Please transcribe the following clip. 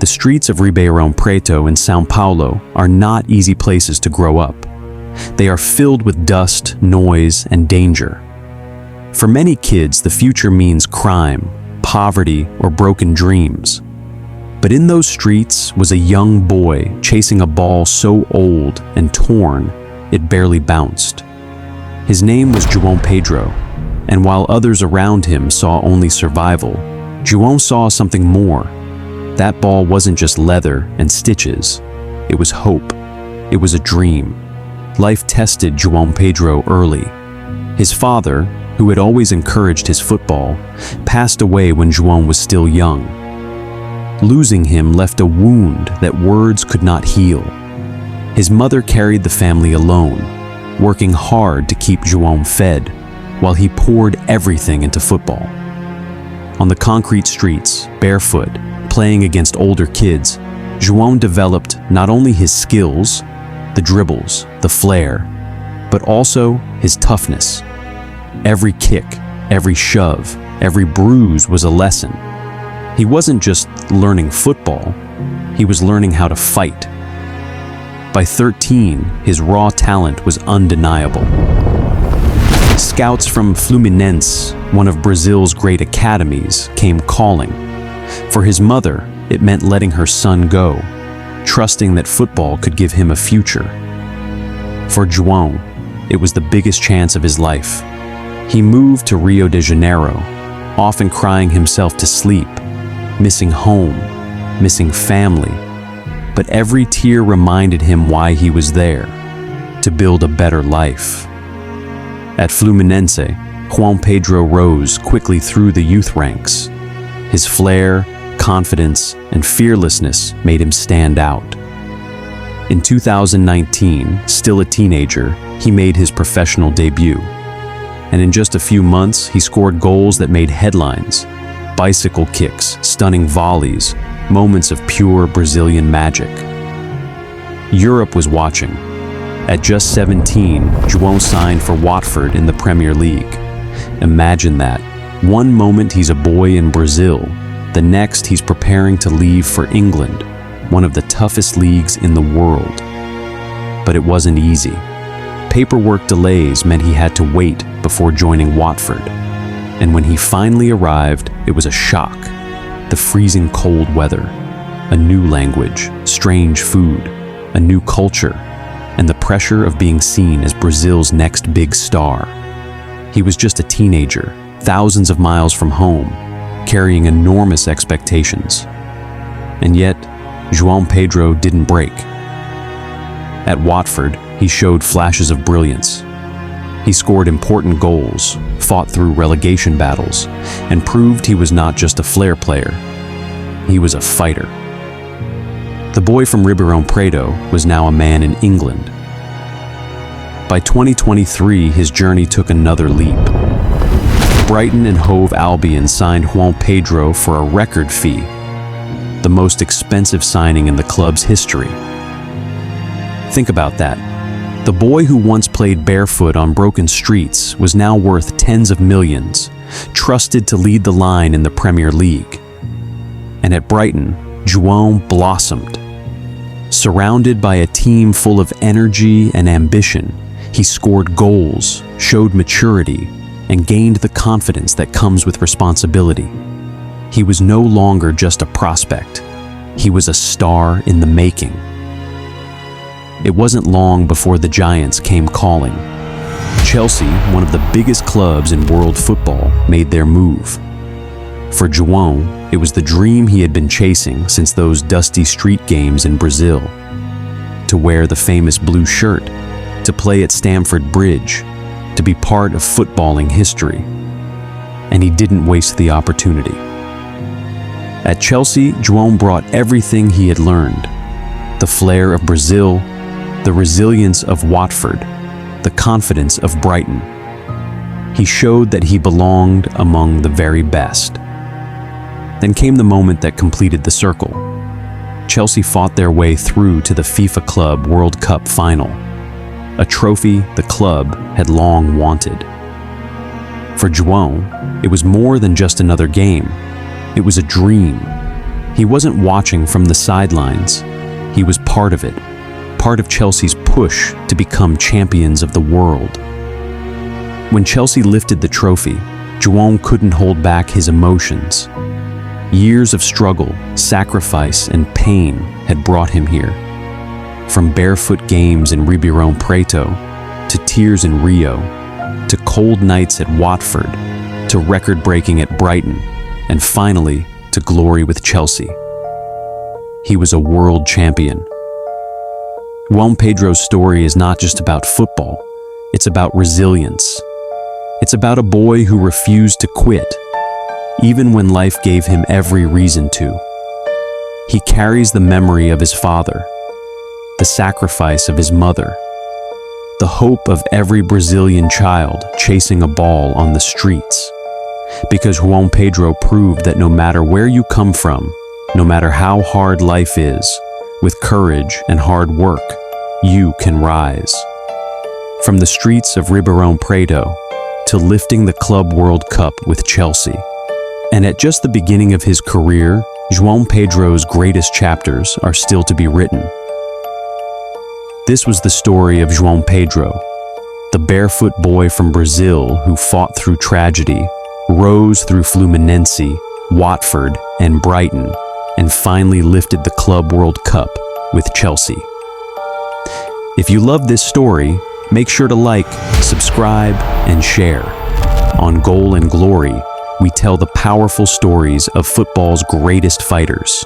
The streets of Ribeirão Preto in São Paulo are not easy places to grow up. They are filled with dust, noise, and danger. For many kids, the future means crime, poverty, or broken dreams. But in those streets was a young boy chasing a ball so old and torn, it barely bounced. His name was João Pedro, and while others around him saw only survival, João saw something more. That ball wasn't just leather and stitches. It was hope. It was a dream. Life tested João Pedro early. His father, who had always encouraged his football, passed away when João was still young. Losing him left a wound that words could not heal. His mother carried the family alone, working hard to keep João fed, while he poured everything into football. On the concrete streets, barefoot, playing against older kids, João developed not only his skills, the dribbles, the flair, but also his toughness. Every kick, every shove, every bruise was a lesson. He wasn't just learning football, he was learning how to fight. By 13, his raw talent was undeniable. Scouts from Fluminense, one of Brazil's great academies, came calling. For his mother, it meant letting her son go, trusting that football could give him a future. For João, it was the biggest chance of his life. He moved to Rio de Janeiro, often crying himself to sleep, missing home, missing family. But every tear reminded him why he was there, to build a better life. At Fluminense, João Pedro rose quickly through the youth ranks. His flair, confidence, and fearlessness made him stand out. In 2019, still a teenager, he made his professional debut. And in just a few months, he scored goals that made headlines. Bicycle kicks, stunning volleys, moments of pure Brazilian magic. Europe was watching. At just 17, João signed for Watford in the Premier League. Imagine that. One moment he's a boy in Brazil, the next he's preparing to leave for England, one of the toughest leagues in the world. But it wasn't easy. Paperwork delays meant he had to wait before joining Watford. And when he finally arrived, it was a shock. The freezing cold weather, a new language, strange food, a new culture, and the pressure of being seen as Brazil's next big star. He was just a teenager, thousands of miles from home, carrying enormous expectations. And yet, João Pedro didn't break. At Watford, he showed flashes of brilliance. He scored important goals, fought through relegation battles, and proved he was not just a flair player. He was a fighter. The boy from Ribeirão Preto was now a man in England. By 2023, his journey took another leap. Brighton and Hove Albion signed João Pedro for a record fee, the most expensive signing in the club's history. Think about that. The boy who once played barefoot on broken streets was now worth tens of millions, trusted to lead the line in the Premier League. And at Brighton, João blossomed. Surrounded by a team full of energy and ambition, he scored goals, showed maturity, and gained the confidence that comes with responsibility. He was no longer just a prospect. He was a star in the making. It wasn't long before the Giants came calling. Chelsea, one of the biggest clubs in world football, made their move. For João, it was the dream he had been chasing since those dusty street games in Brazil. To wear the famous blue shirt, to play at Stamford Bridge, to be part of footballing history. And he didn't waste the opportunity. At Chelsea, João brought everything he had learned. The flair of Brazil, the resilience of Watford, the confidence of Brighton. He showed that he belonged among the very best. Then came the moment that completed the circle. Chelsea fought their way through to the FIFA Club World Cup final, a trophy the club had long wanted. For João, it was more than just another game. It was a dream, He wasn't watching from the sidelines. He was part of it, part of Chelsea's push to become champions of the world. When Chelsea lifted the trophy, João couldn't hold back his emotions. Years of struggle, sacrifice, and pain had brought him here. From barefoot games in Ribeirão Preto, to tears in Rio, to cold nights at Watford, to record-breaking at Brighton, and finally, to glory with Chelsea. He was a world champion. João Pedro's story is not just about football, it's about resilience. It's about a boy who refused to quit, even when life gave him every reason to. He carries the memory of his father, the sacrifice of his mother, the hope of every Brazilian child chasing a ball on the streets. Because João Pedro proved that no matter where you come from, no matter how hard life is, with courage and hard work, you can rise. From the streets of Ribeirão Preto to lifting the Club World Cup with Chelsea. And at just the beginning of his career, João Pedro's greatest chapters are still to be written. This was the story of João Pedro, the barefoot boy from Brazil who fought through tragedy, rose through Fluminense, Watford, and Brighton, and finally lifted the Club World Cup with Chelsea. If you love this story, make sure to like, subscribe, and share. On Goal and Glory, we tell the powerful stories of football's greatest fighters.